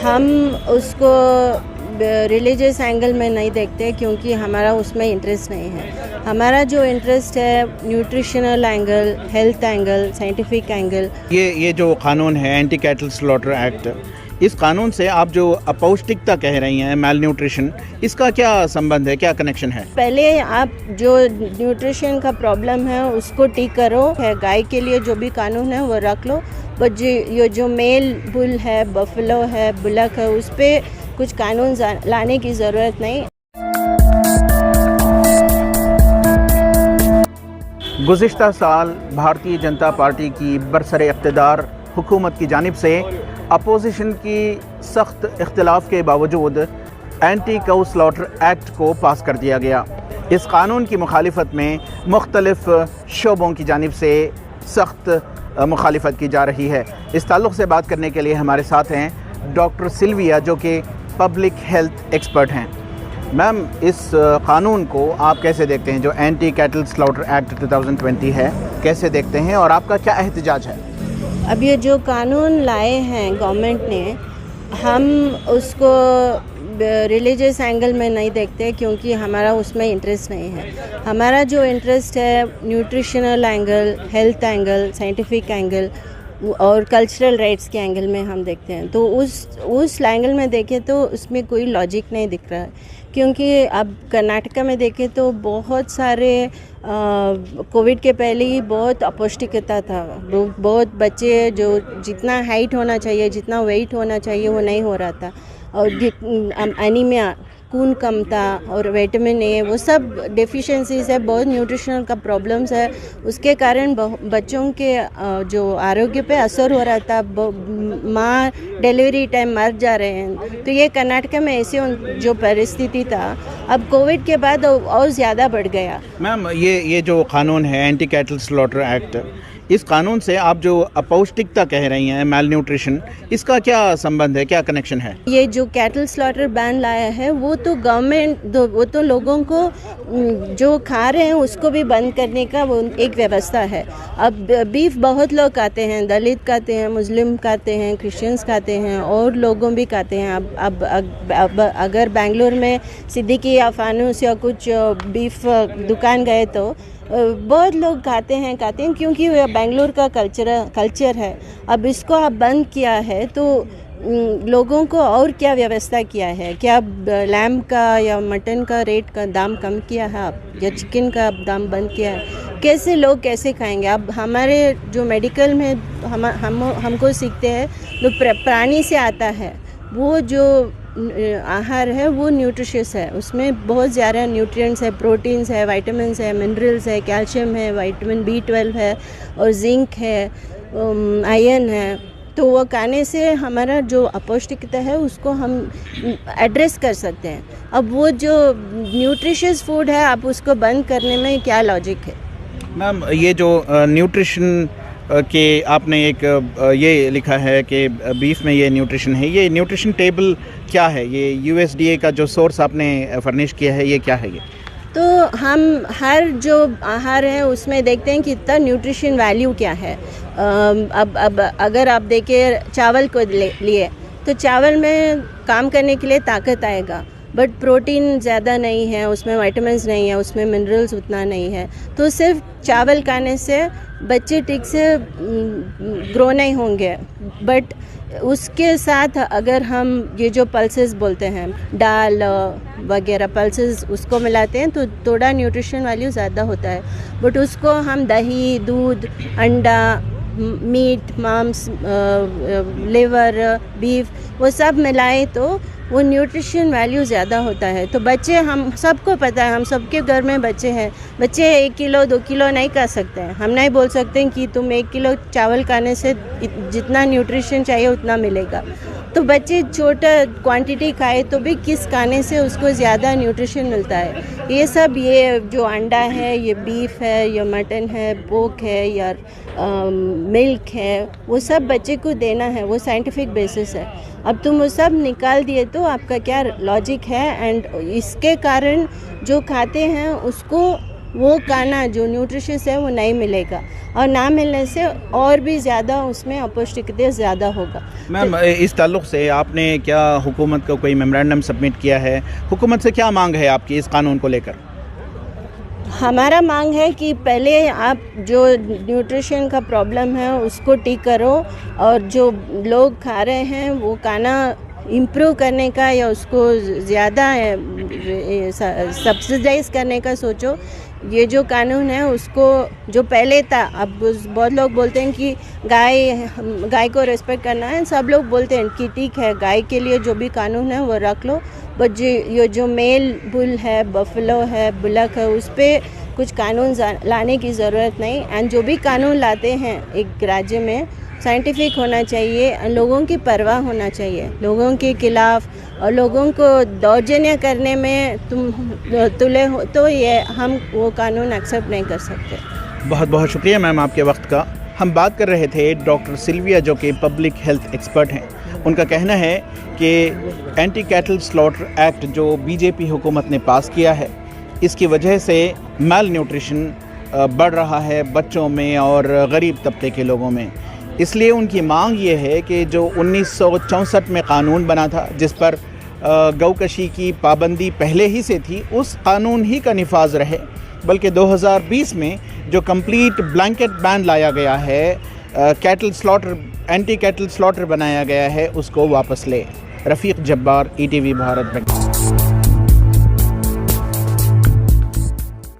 हम उसको religious angle में नहीं देखते क्योंकि हमारा उसमें इंटरेस्ट नहीं है। हमारा जो इंटरेस्ट है nutritional angle, health angle, scientific angle. ये जो कानून है एंटी कैटल स्लॉटर एक्ट, इस कानून से आप जो अपौष्टिकता कह रही हैं, मैल न्यूट्रिशन, इसका क्या संबंध है, क्या कनेक्शन है? पहले आप जो न्यूट्रिशन का प्रॉब्लम है उसको ठीक करो। है गाय के लिए जो भी कानून है वो रख लो, बट ये जो मेल बुल है, बफलो है, बुलक है, उस पर कुछ कानून लाने की ज़रूरत नहीं। गुज़िश्ता साल भारतीय जनता पार्टी की बरसर इक़्तिदार हुकूमत की जानिब से अपोजिशन की सख्त इख्तिलाफ के बावजूद एंटी काऊ स्लॉटर एक्ट को पास कर दिया गया। इस कानून की मुखालिफत में मुख्तलिफ शोबों की जानिब से सख्त मुखालिफत की जा रही है। इस ताल्लुक़ से बात करने के लिए हमारे साथ हैं डॉक्टर सिल्विया, जो कि पब्लिक हेल्थ एक्सपर्ट हैं। मैम, इस कानून को आप कैसे देखते हैं, जो एंटी कैटल स्लॉटर एक्ट 2020 है, कैसे देखते हैं और आपका क्या एहतजाज है? अब ये जो कानून लाए हैं गवर्नमेंट ने, हम उसको रिलीजियस एंगल में नहीं देखते क्योंकि हमारा उसमें इंटरेस्ट नहीं है। हमारा जो इंटरेस्ट है nutritional angle, health angle, scientific angle और कल्चरल राइट्स के एंगल में हम देखते हैं। तो उस एंगल में देखें तो उसमें कोई लॉजिक नहीं दिख रहा है, क्योंकि अब कर्नाटका में देखें तो बहुत सारे कोविड के पहले ही बहुत अपौष्टिकता था। बहुत बच्चे जो जितना हाइट होना चाहिए, जितना वेट होना चाहिए वो नहीं हो रहा था, और एनीमिया, खून कम था, और विटामिन ए, वो सब डेफिशिएंसीज है, बहुत न्यूट्रिशनल का प्रॉब्लम्स है। उसके कारण बच्चों के जो आरोग्य पे असर हो रहा था, माँ डिलीवरी टाइम मर जा रहे हैं। तो ये कर्नाटका में ऐसे जो परिस्थिति था, अब कोविड के बाद और ज़्यादा बढ़ गया। मैम, ये जो कानून है एंटी कैटल स्लॉटर एक्ट, इस कानून से आप जो अपौष्टिकता कह रही हैं, मैल न्यूट्रिशन, इसका क्या संबंध है, क्या कनेक्शन है? ये जो कैटल स्लॉटर बैन लाया है वो तो गवर्नमेंट, वो तो लोगों को जो खा रहे हैं उसको भी बंद करने का वो एक व्यवस्था है। अब बीफ बहुत लोग खाते हैं, दलित खाते हैं, मुस्लिम खाते हैं, क्रिश्चियंस खाते हैं और लोगों भी खाते हैं। अब अगर बेंगलोर में सिद्दीकी या फानूस या कुछ बीफ दुकान गए तो बहुत लोग खाते हैं क्योंकि ये बेंगलोर का कल्चर है। अब इसको आप बंद किया है तो लोगों को और क्या व्यवस्था किया है? क्या लैम्ब का या मटन का रेट का दाम कम किया है आप, या चिकन का दाम बंद किया है? कैसे लोग कैसे खाएंगे? अब हमारे जो मेडिकल में हमको सीखते हैं, जो प्राणी से आता है वो जो आहार है वो न्यूट्रिशियस है, उसमें बहुत ज़्यादा न्यूट्रिएंट्स है, प्रोटीन्स है, विटामिन्स है, मिनरल्स है, कैल्शियम है, विटामिन B12 है और जिंक है, आयरन है। तो वो खाने से हमारा जो अपौष्टिकता है उसको हम एड्रेस कर सकते हैं। अब वो जो न्यूट्रिशियस फूड है, आप उसको बंद करने में क्या लॉजिक है? मैम, ये जो न्यूट्रिशन के आपने एक ये लिखा है कि बीफ में ये न्यूट्रिशन है, ये न्यूट्रिशन टेबल क्या है? ये USDA का जो सोर्स आपने फर्निश किया है, ये क्या है? ये तो हम हर जो आहार है उसमें देखते हैं कि इतना न्यूट्रिशन वैल्यू क्या है। अब अगर आप देखें चावल को लिए तो चावल में काम करने के लिए ताकत आएगा, बट प्रोटीन ज़्यादा नहीं है, उसमें विटामिन्स नहीं है, उसमें मिनरल्स उतना नहीं है। तो सिर्फ चावल खाने से बच्चे ठीक से ग्रो नहीं होंगे, बट उसके साथ अगर हम ये जो पल्सेस बोलते हैं, दाल वगैरह पल्सेस, उसको मिलाते हैं तो थोड़ा न्यूट्रिशन वैल्यू ज़्यादा होता है। बट उसको हम दही, दूध, अंडा, मीट, मांस, लिवर, बीफ, वो सब मिलाए तो वो न्यूट्रिशन वैल्यू ज़्यादा होता है। तो बच्चे, हम सबको पता है, हम सबके घर में बच्चे हैं, बच्चे 1 किलो 2 किलो नहीं खा सकते हैं। हम नहीं बोल सकते कि तुम 1 किलो चावल खाने से जितना न्यूट्रिशन चाहिए उतना मिलेगा। तो बच्चे छोटा क्वांटिटी खाए तो भी किस खाने से उसको ज़्यादा न्यूट्रिशन मिलता है। ये सब, ये जो अंडा है, ये बीफ है, या मटन है, पोर्क है, या मिल्क है, वो सब बच्चे को देना है, वो साइंटिफिक बेसिस है। अब तुम वो सब निकाल दिए तो आपका क्या लॉजिक है? एंड इसके कारण जो खाते हैं उसको वो खाना जो न्यूट्रिशियस है वो नहीं मिलेगा, और ना मिलने से और भी ज़्यादा उसमें अपौष्टिकता ज़्यादा होगा। मैम, इस ताल्लुक़ से आपने क्या हुकूमत को कोई मेमोरेंडम सबमिट किया है? हुकूमत से क्या मांग है आपकी इस कानून को लेकर? हमारा मांग है कि पहले आप जो न्यूट्रिशन का प्रॉब्लम है उसको ठीक करो, और जो लोग खा रहे हैं वो खाना इम्प्रूव करने का या उसको ज़्यादा सब्सिडाइज करने का सोचो। ये जो कानून है उसको जो पहले था, अब बहुत लोग बोलते हैं कि गाय को रिस्पेक्ट करना है, सब लोग बोलते हैं कि ठीक है गाय के लिए जो भी कानून है वो रख लो, बट ये जो मेल बुल है, बफलो है, बुलक है, उस पर कुछ कानून लाने की ज़रूरत नहीं। एंड जो भी कानून लाते हैं एक राज्य में साइंटिफिक होना चाहिए, लोगों की परवाह होना चाहिए लोगों के खिलाफ, और लोगों को दौर्जन्य करने में तुले हो तो ये हम वो कानून एक्सेप्ट नहीं कर सकते। बहुत बहुत शुक्रिया मैम आपके वक्त का। हम बात कर रहे थे डॉक्टर सिल्विया, जो कि पब्लिक हेल्थ एक्सपर्ट हैं। उनका कहना है कि एंटी कैटल स्लॉटर एक्ट जो बीजेपी हुकूमत ने पास किया है, इसकी वजह से माल न्यूट्रिशन बढ़ रहा है बच्चों में और गरीब तबके के लोगों में। इसलिए उनकी मांग ये है कि जो 1964 में कानून बना था जिस पर गौकशी की पाबंदी पहले ही से थी, उस कानून ही का निफाज रहे, बल्कि 2020 में जो कंप्लीट ब्लैंकेट बैन लाया गया है, cattle slaughter, anti cattle slaughter बनाया गया है, उसको वापस ले। रफ़ीक जब्बार, ETV भारत में।